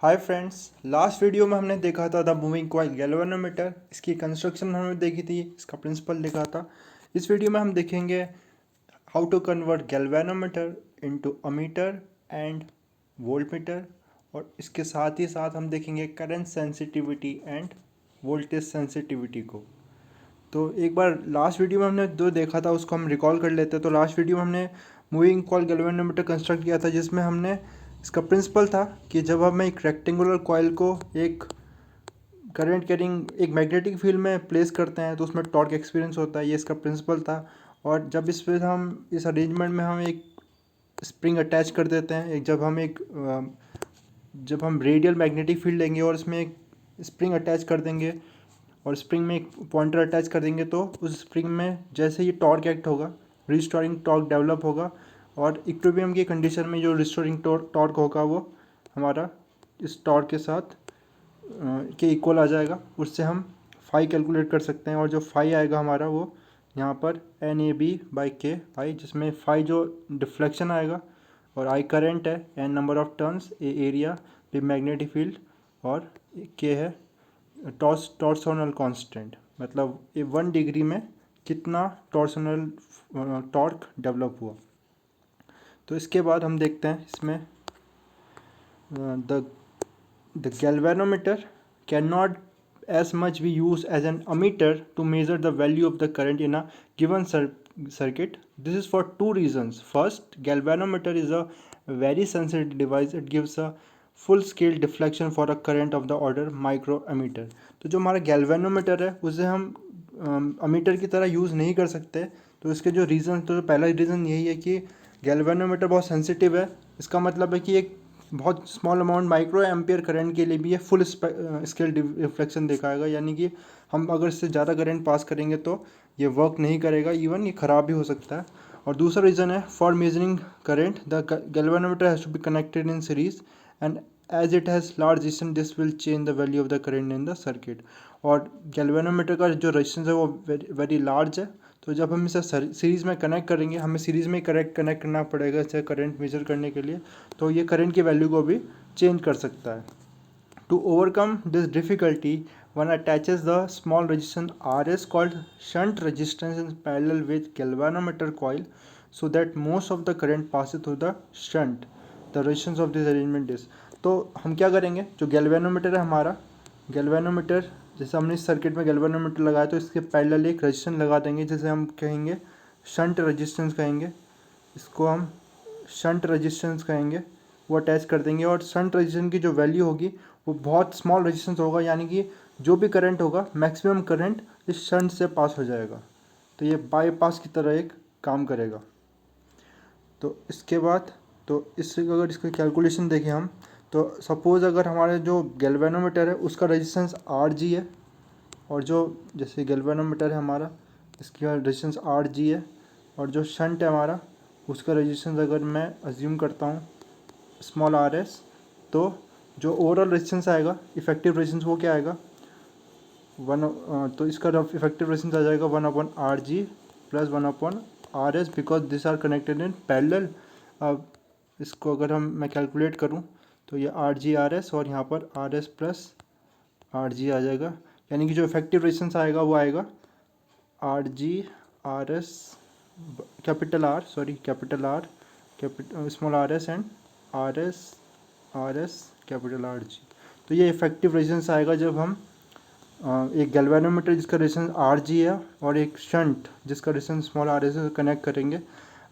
Hi friends, last video में हमने देखा था द मूविंग कॉइल गैल्वेनोमीटर। इसकी कंस्ट्रक्शन हमने देखी थी, इसका प्रिंसिपल देखा था। इस वीडियो में हम देखेंगे how to convert galvanometer into ammeter and voltmeter, और इसके साथ ही साथ हम देखेंगे current sensitivity and voltage sensitivity को। तो एक बार लास्ट वीडियो में हमने जो देखा था उसको हम रिकॉल कर लेते हैं। तो लास्ट वीडियो में हमने मूविंग कॉइल गैल्वेनोमीटर कंस्ट्रक्ट किया था, जिसमें हमने इसका प्रिंसिपल था कि जब हम एक रेक्टेंगुलर कॉइल को एक करंट कैरिंग एक मैग्नेटिक फील्ड में प्लेस करते हैं तो उसमें टॉर्क एक्सपीरियंस होता है, ये इसका प्रिंसिपल था। और जब इस पर हम इस अरेंजमेंट में हम एक स्प्रिंग अटैच कर देते हैं, जब हम रेडियल मैग्नेटिक फील्ड लेंगे और इसमें एक स्प्रिंग अटैच कर देंगे और स्प्रिंग में एक पॉइंटर अटैच कर देंगे, तो उस स्प्रिंग में जैसे ही टॉर्क एक्ट होगा, रिस्टोरिंग टॉर्क डेवलप होगा, और इक्विलिब्रियम की कंडीशन में जो रिस्टोरिंग टॉर्क होगा वो हमारा इस टॉर्क के साथ के इक्वल आ जाएगा। उससे हम फाई कैलकुलेट कर सकते हैं, और जो फाई आएगा हमारा वो यहाँ पर एन ए बी बाई के आई, जिसमें फाई जो डिफ्लेक्शन आएगा और आई करंट है, N number of turns, A area, B magnetic field, और के है टॉर्सोनल कांस्टेंट, मतलब ये 1 डिग्री में कितना टॉर्सोनल टॉर्क डेवलप हुआ। तो इसके बाद हम देखते हैं इसमें the galvanometer cannot as much be used as an ammeter to measure the value of the current in a given circuit. This is for two reasons. First, galvanometer is a very sensitive device. It gives a full scale deflection for a current of the order microammeter. तो जो हमारा galvanometer है उसे हम ammeter की तरह use नहीं कर सकते। तो इसके जो रीज़न, तो पहला रीज़न यही है कि गैल्वेनोमीटर बहुत सेंसिटिव है। इसका मतलब है कि एक बहुत small amount micro ampere current के लिए भी ये फुल स्केल रिफ्लेक्शन दिखाएगा, यानी कि हम अगर इससे ज़्यादा करंट पास करेंगे तो ये वर्क नहीं करेगा, इवन ये ख़राब भी हो सकता है। और दूसरा रीज़न है for measuring current the galvanometer has to be connected in series and as it has large resistance this will change the value of the current in the circuit. और गैल्वेनोमीटर का जो रेजिस्टेंस है वो very large है, तो जब हम इसे सीरीज़ में कनेक्ट करेंगे, हमें सीरीज़ में कनेक्ट करना पड़ेगा इसे करंट मेजर करने के लिए, तो ये करंट की वैल्यू को भी चेंज कर सकता है। To overcome this difficulty, one attaches the small resistance RS called shunt resistance in parallel with galvanometer coil so that most of the current passes through the shunt. The resistance of this arrangement is, तो हम क्या करेंगे, जो galvanometer है हमारा, galvanometer जैसे हमने इस सर्किट में गैल्वेनोमीटर लगाया तो इसके पैरेलल एक रेजिस्टेंस लगा देंगे, जिसे हम कहेंगे शंट रेजिस्टेंस कहेंगे। इसको हम शंट रेजिस्टेंस कहेंगे, वो अटैच कर देंगे। और शंट रेजिस्टेंस की जो वैल्यू होगी वो बहुत स्मॉल रेजिस्टेंस होगा, यानी कि जो भी करंट होगा मैक्सिमम करंट इस शंट से पास हो जाएगा, तो ये बाईपास की तरह एक काम करेगा। तो इसके बाद अगर इसका कैलकुलेशन देखें हम, तो सपोज़ अगर हमारे जो गैल्वेनोमीटर है उसका रेजिस्टेंस आर जी है, और जो जैसे गैल्वेनोमीटर है हमारा, इसका रेजिस्टेंस आर जी है, और जो शंट है हमारा उसका रेजिस्टेंस अगर मैं अज्यूम करता हूँ स्मॉल आर एस, तो जो ओवरऑल रेजिस्टेंस आएगा, इफेक्टिव रेजिस्टेंस, वो क्या आएगा तो इसका इफेक्टिव रेजिस्टेंस आ जाएगा 1/RG plus 1/RS, because this are connected in parallel. अब इसको अगर मैं कैलकुलेट करूँ तो ये RG/RS और यहाँ पर RS प्लस RG आ जाएगा, यानी कि जो इफेक्टिव रेजिस्टेंस आएगा वो आएगा RG/RS capital R small RS and RS capital RG। तो ये इफेक्टिव रेजिस्टेंस आएगा जब हम एक गैल्वेनोमीटर जिसका रेजिस्टेंस आर जी है और एक शंट जिसका रेजिस्टेंस स्मॉल आर एस से कनेक्ट करेंगे।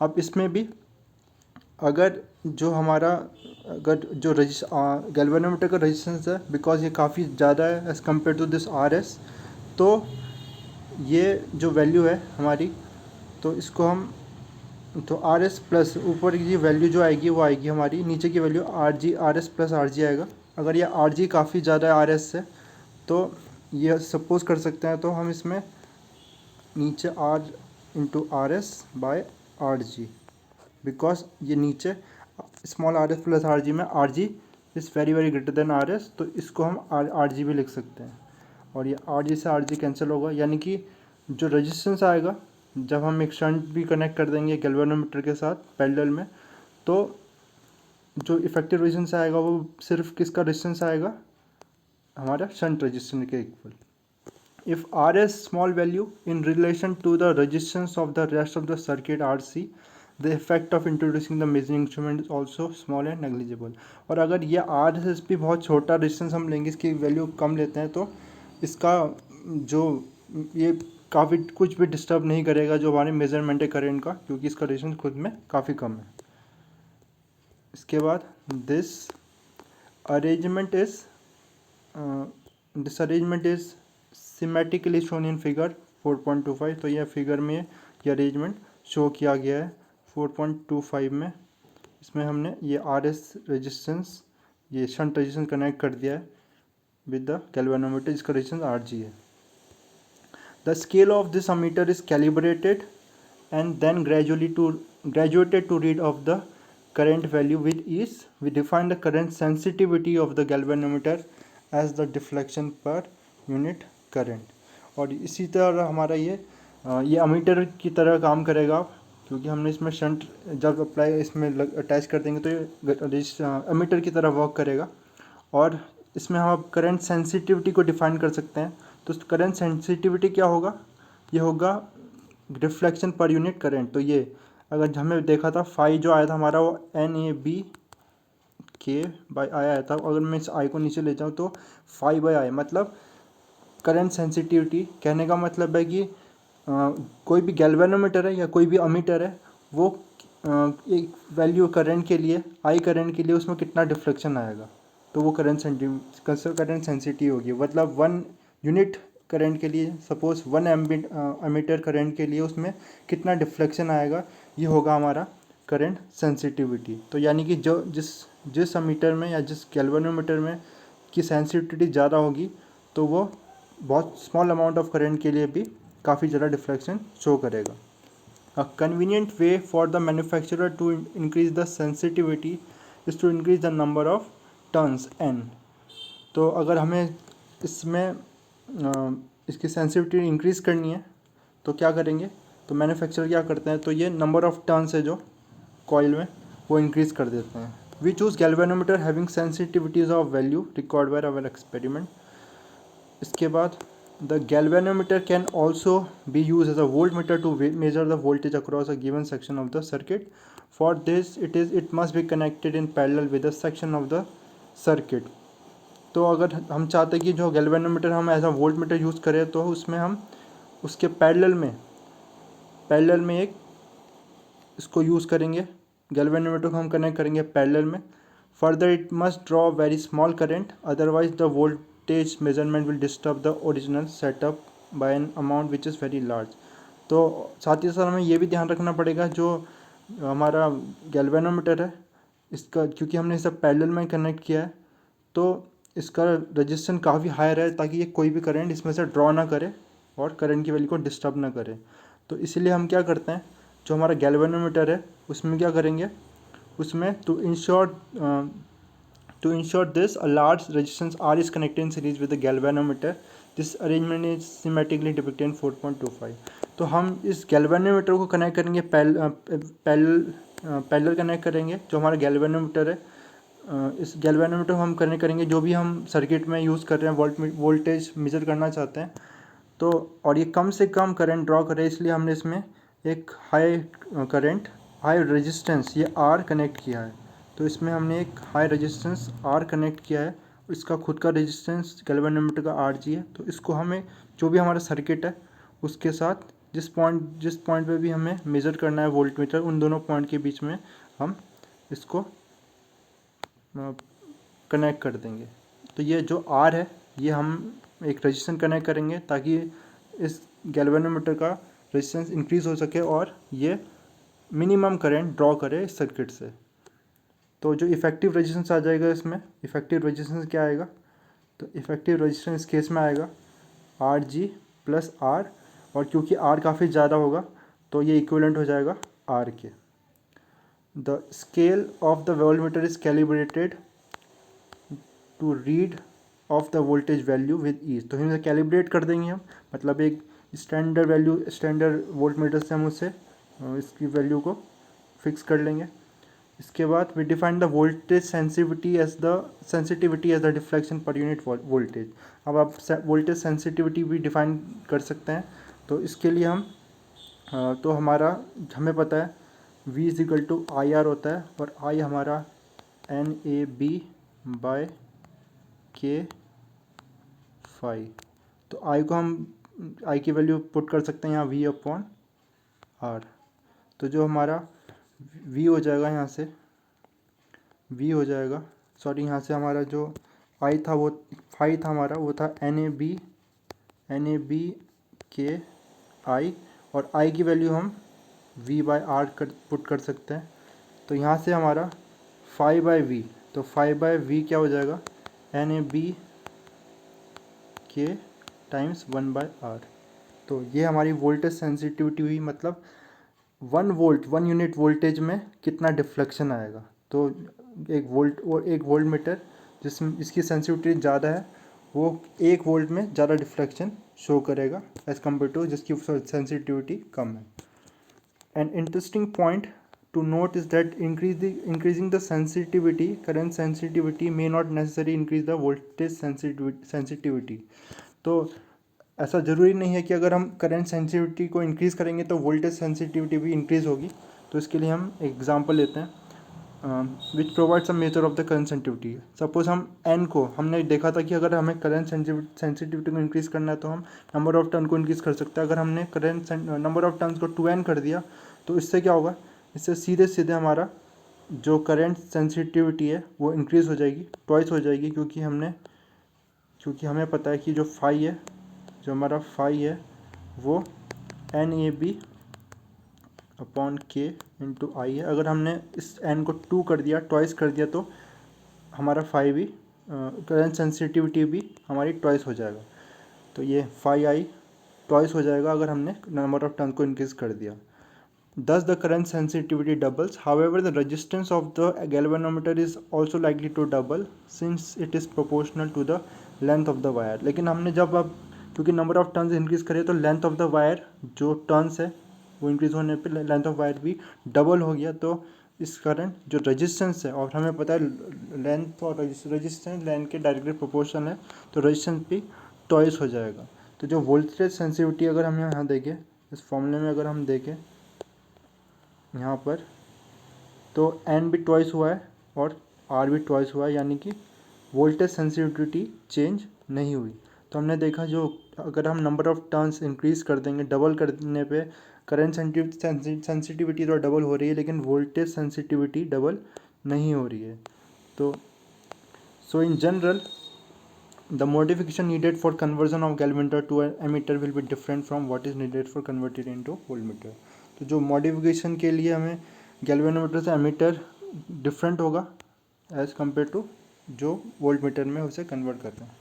अब इसमें भी अगर जो हमारा गैल्वेनोमीटर का रेजिस्टेंस है, बिकॉज ये काफ़ी ज़्यादा है as compare to this R S, तो ये जो वैल्यू है हमारी, तो इसको हम तो आर एस प्लस ऊपर की वैल्यू जो आएगी वो आएगी हमारी, नीचे की value are S plus R जी आएगा। अगर ये आर जी काफ़ी ज़्यादा है आर एस से, तो ये सपोज कर सकते हैं, तो हम इसमें नीचे R into R S by R G, because ये नीचे small R S plus R G में R G is very very greater than R S, तो इसको हम आर जी भी लिख सकते हैं। और ये आर जी से आर जी कैंसिल होगा, यानी कि जो रेजिस्टेंस आएगा जब हम एक शंट भी कनेक्ट कर देंगे गैल्वेनोमीटर के साथ पैरेलल में, तो जो इफेक्टिव रेजिस्टेंस आएगा वो सिर्फ किसका रेजिस्टेंस आएगा, हमारा शंट रेजिस्टेंस के इक्वल। If R S small value in relation to the resistance of the rest of the circuit R C, the effect of introducing the measuring instrument is also small and negligible. और अगर ये R S भी बहुत छोटा resistance हम लेंगे, इसकी value कम लेते हैं, तो इसका जो ये काफ़ी कुछ भी डिस्टर्ब नहीं करेगा जो हमारे मेजरमेंट है करेंट का, क्योंकि इसका रेजिस्टेंस खुद में काफ़ी कम है। इसके बाद this arrangement is symmetrically shown in figure 4.25। तो यह फिगर में ये अरेंजमेंट शो किया गया है 4.25 में। इसमें हमने ये आर एस रेजिस्टेंस, ये शंट रेजिस्टेंस कनेक्ट कर दिया है विद द गैल्वेनोमीटर, जिसका रेजिस्टेंस आर जी है। The scale of this ammeter is calibrated and then graduated to read of the current value with ease. We define the current sensitivity of the galvanometer as the deflection per unit current। और इसी तरह हमारा ये ammeter की तरह काम करेगा, क्योंकि हमने इसमें शंट जब अप्लाई इसमें अटैच कर देंगे तो ये अमीटर की तरह वर्क करेगा। और इसमें हम करंट सेंसिटिविटी को डिफाइन कर सकते हैं। तो करंट सेंसिटिविटी क्या होगा, ये होगा रिफ्लेक्शन पर यूनिट करंट। तो ये अगर हमें देखा था फाई जो आया था हमारा वो NAB के बाई आई आया था। अगर मैं इस आई को नीचे ले जाऊँ तो फाई बाई आई, मतलब करंट सेंसिटिविटी कहने का मतलब है कि कोई भी गैल्वेनोमीटर है या कोई भी अमीटर है, वो एक वैल्यू करंट के लिए, आई करंट के लिए उसमें कितना डिफ्लेक्शन आएगा, तो वो करंट सेंसिटिव होगी। मतलब 1 यूनिट करंट के लिए, सपोज 1 एमीटर करंट के लिए उसमें कितना डिफ्लेक्शन आएगा, ये होगा हमारा करंट सेंसिटिविटी। तो यानी कि जो जिस अमीटर में या जिस गैल्वेनोमीटर में की सेंसिटिविटी ज़्यादा होगी, तो वो बहुत स्मॉल अमाउंट ऑफ करंट के लिए भी काफ़ी ज़्यादा डिफ्लेक्शन शो करेगा। A convenient way for the manufacturer to increase the sensitivity is to increase the number of turns n। तो अगर हमें इसमें इसकी सेंसिटिविटी इंक्रीज़ करनी है तो क्या करेंगे, तो मैन्युफैक्चरर क्या करते हैं, तो ये नंबर ऑफ टर्न्स है जो कॉइल में वो इंक्रीज़ कर देते हैं। We choose galvanometer having sensitivities of value record by our experiment. इसके बाद the galvanometer can also be use as a volt meter to measure the voltage across a given section of the circuit. For this it must be connected in parallel with the section of the circuit. तो अगर हम चाहते हैं कि जो galvanometer हम as a volt meter use करें, तो उसमें हम उसके पैरेलल में एक इसको यूज़ करेंगे, गैल्वेनोमीटर को हम कनेक्ट करेंगे पैरेलल में। Further it must draw very small current, otherwise the voltage measurement will disturb the original setup by an amount which is very large. तो साथ ही साथ हमें ये भी ध्यान रखना पड़ेगा, जो हमारा गैल्वेनोमीटर है इसका, क्योंकि हमने इसे पैरेलल में कनेक्ट किया है, तो इसका रजिस्टेंस काफ़ी हाई रहे, ताकि ये कोई भी करंट इसमें से ड्रॉ ना करे और करंट की वैल्यू को डिस्टर्ब ना करे। तो इसीलिए हम क्या करते हैं, जो हमारा गैल्वेनोमीटर है उसमें क्या करेंगे, उसमें to ensure this a large resistance R is connected in series with the galvanometer. This arrangement is symmetrically depicted in 4.25। तो हम इस गैल्वेनोमीटर को कनेक्ट करेंगे पैरेलल कनेक्ट करेंगे, जो हमारा गैल्वेनोमीटर है। इस गैल्वेनोमीटर हम कनेक्ट करेंगे जो भी हम सर्किट में यूज़ कर रहे हैं, वोल्टेज मेजर करना चाहते हैं, तो और ये कम से कम करंट ड्रॉ करे, इसलिए हमने इसमें एक हाई रेजिस्टेंस ये आर कनेक्ट किया है। तो इसमें हमने एक हाई रेजिस्टेंस आर कनेक्ट किया है, इसका खुद का रेजिस्टेंस गैल्वेनोमीटर का आर जी है। तो इसको हमें जो भी हमारा सर्किट है उसके साथ जिस पॉइंट पे भी हमें मेज़र करना है वोल्ट मीटर, उन दोनों पॉइंट के बीच में हम इसको कनेक्ट कर देंगे। तो ये जो आर है ये हम एक रजिस्टेंस कनेक्ट करेंगे, ताकि इस गैल्वेनोमीटर का रेजिस्टेंस इंक्रीज़ हो सके और ये मिनिमम करंट ड्रॉ करे इस सर्किट से। तो जो इफेक्टिव रेजिस्टेंस आ जाएगा इसमें, इफेक्टिव रेजिस्टेंस क्या आएगा, तो इफेक्टिव रेजिस्टेंस इस केस में आएगा आर जी प्लस आर, और क्योंकि आर काफ़ी ज़्यादा होगा तो ये इक्विवेलेंट हो जाएगा आर के। The scale of the voltmeter is calibrated to read off the voltage value with ease. तो हम इसे कैलिब्रेट कर देंगे हम, मतलब एक स्टैंडर्ड वोल्टमीटर से हम उससे इसकी वैल्यू को फिक्स कर लेंगे। इसके बाद we define the voltage sensitivity as the deflection per unit voltage. अब आप वोल्टेज सेंसिटिविटी भी डिफाइन कर सकते हैं। तो इसके लिए तो हमें पता है V is equal to I R होता है, और I हमारा NAB/K फाई। तो I को हम I की वैल्यू पुट कर सकते हैं यहाँ V/R। तो जो हमारा V हो जाएगा, यहाँ से V हो जाएगा, सॉरी यहाँ से हमारा जो I था वो फाई था हमारा, वो था NAB/K और I की वैल्यू हम V/R पुट कर सकते हैं। तो यहाँ से हमारा फाई/V, तो फाई/V क्या हो जाएगा, NAB/K टाइम्स 1/R। तो ये हमारी वोल्टेज सेंसिटिविटी हुई, मतलब 1 यूनिट वोल्टेज में कितना डिफ्लेक्शन आएगा। तो एक वोल्ट मीटर जिसकी सेंसिटिविटी ज़्यादा है वो 1 वोल्ट में ज़्यादा डिफ्लेक्शन शो करेगा एज़ कम्पेयर टू जिसकी सेंसिटिविटी कम है। An interesting point to note is that increasing the current sensitivity may not necessarily increase the voltage sensitivity। तो ऐसा ज़रूरी नहीं है कि अगर हम करंट सेंसिटिविटी को इंक्रीज़ करेंगे तो वोल्टेज सेंसिटिविटी भी इंक्रीज़ होगी। तो इसके लिए हम एग्जांपल लेते हैं which provide some measure of the current sensitivity. Suppose हम एन को, हमने देखा था कि अगर हमें करंट सेंसिटिविटी को इंक्रीज़ करना है तो हम नंबर ऑफ टर्न को इंक्रीज़ कर सकते हैं। अगर हमने करंट नंबर ऑफ टर्न्स को 2n कर दिया तो इससे क्या होगा, इससे सीधे सीधे हमारा जो करंट सेंसिटिविटी है वो इंक्रीज़ हो जाएगी, ट्वाइस हो जाएगी, क्योंकि हमें पता है कि जो फाई है, जो हमारा फाई है वो NAB/K इंटू आई है। अगर हमने इस n को 2 कर दिया, ट्वाइस कर दिया, तो हमारा फाई भी करंट सेंसिटिविटी भी हमारी ट्वाइस हो जाएगा। तो ये फाई आई ट्वाइस हो जाएगा अगर हमने नंबर ऑफ टर्न को इंक्रीज़ कर दिया। Thus the current sensitivity doubles. However, the resistance of the galvanometer is also likely to double since it is proportional to the length of the wire. लेकिन हमने जब अब क्योंकि नंबर ऑफ टर्न्स इंक्रीज़ करें तो length of the wire जो turns है वो इंक्रीज़ होने पे लेंथ ऑफ वायर भी डबल हो गया। तो इस कारण जो रेजिस्टेंस है, और हमें पता है लेंथ और रेजिस्टेंस लेंथ के डायरेक्टली प्रोपोर्शनल है, तो रेजिस्टेंस भी ट्वाइस हो जाएगा। तो जो वोल्टेज सेंसिटिविटी अगर हम यहाँ देखें, इस फॉर्मूले में अगर हम देखें यहाँ पर, तो n भी ट्वाइस हुआ है और r भी ट्वाइस हुआ है, यानी कि वोल्टेज सेंसिटिविटी चेंज नहीं हुई। तो हमने देखा जो अगर हम नंबर ऑफ टर्न्स इंक्रीज़ कर देंगे, डबल करने पे करंट सेंसिटिविटी तो डबल हो रही है लेकिन वोल्टेज सेंसिटिविटी डबल नहीं हो रही है। तो so in general the modification needed for conversion of galvanometer to ammeter will be different from what is needed for converted into voltmeter. तो जो मॉडिफिकेशन के लिए हमें गैल्वेनोमीटर से एमीटर डिफरेंट होगा एज़ कम्पेयर टू जो वोल्टमीटर में उसे कन्वर्ट करते हैं।